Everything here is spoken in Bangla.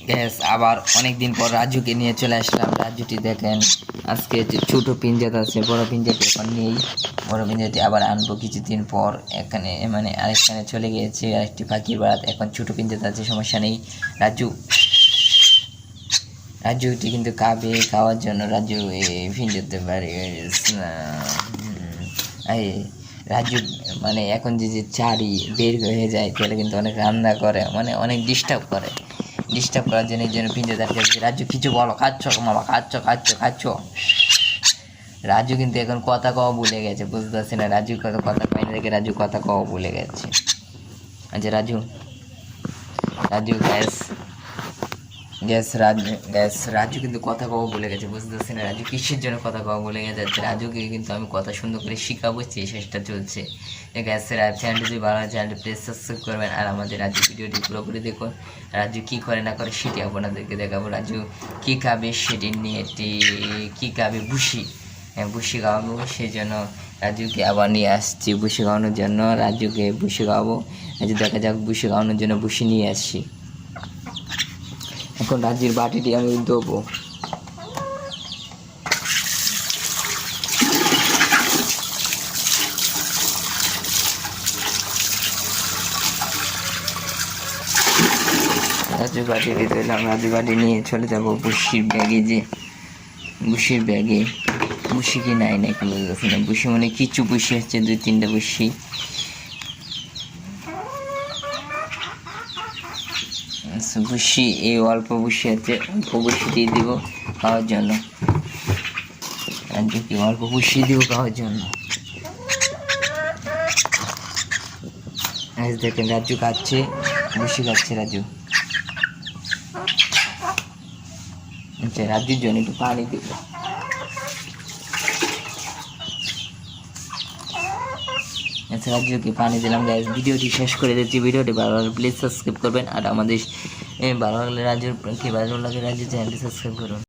গ্যাস আবার অনেকদিন পর রাজুকে নিয়ে চলে আসলাম। রাজুটি দেখেন আজকে যে ছোটো পিঞ্জাত আছে, বড় পিঞ্জাটি এখন নেই। বড় পিঞ্জাটি আবার আনবো কিছুদিন পর। এখানে মানে আরেকখানে চলে গিয়েছে আরেকটি পাখির বাড়াত, এখন ছোটো পিঞ্জাত আছে, সমস্যা নেই। রাজুটি কিন্তু খাওয়ার জন্য রাজু পিঞ্জাতে পারে রাজু মানে এখন যে চারি বের হয়ে যায় তাহলে কিন্তু অনেক রান্না করে, মানে অনেক ডিস্টার্ব করার জন্য এই জন্য পিঞ্জে তার কাছে রাজু কিছু বলো, খাচ্ছ মামা, খাচ্ছ। রাজু কিন্তু এখন কথা কওয়া ভুলে গেছে, বুঝতে পারছি না রাজু কথা পাইনি রেখে রাজু কথা কওয়া ভুলে গেছে। আচ্ছা রাজু রাজু কিন্তু কথা কওয়া ভুলে গেছে, বুঝতে পারছি না রাজু কিসের জন্য কথা কওয়া ভুলে গেছে। রাজুকে কিন্তু আমি কথা সুন্দর করে শিখাবো, চেষ্টা চলছে। চ্যানেলটি যদি ভালো হয় চ্যানেলটি প্লিজ সাবস্ক্রাইব করবেন, আর আমাদের রাজু ভিডিওটি পুরোপুরি দেখুন। রাজু কী করে না করে সেটি আপনাদেরকে দেখাবো। রাজু কী খাবে সেটি নিয়ে কী খাবে, ভুসি খাওয়াবো, সেই জন্য রাজুকে আবার নিয়ে আসছি ভুসি খাওয়ানোর জন্য। রাজুকে ভুসি খাওয়াবো, রাজু দেখা যাক ভুসি খাওয়ানোর জন্য ভুসি নিয়ে আসছি। এখন রাজুর বাটিটি আমি দেবো। রাজুর বাটিটি দিলাম, রাজুর বাটি নিয়ে চলে যাবো ভুসির ব্যাগে। ভুসি কি নাই নাকি বুঝতে পারছি না। ভুসি মানে কিছু ভুসি হচ্ছে, 2-3টা ভুসি। ভুসি এই অল্প ভুসি আছে, অল্প ভুসি দিয়ে দিব খাওয়ার জন্য। রাজুকে অল্প ভুসি দিব খাওয়ার জন্য। দেখেন রাজু খাচ্ছে, ভুসি খাচ্ছে রাজু। আচ্ছা রাজুর জন্য একটু পানি দেব। আচ্ছা রাজুকে পানি দিলাম। গাইস ভিডিওটি শেষ করে দিচ্ছি। ভিডিওটি ভালো লাগলে প্লিজ সাবস্ক্রাইব করবেন, আর আমাদের ভালো লাগলে রাজুর চ্যানেলটি সাবস্ক্রাইব করুন।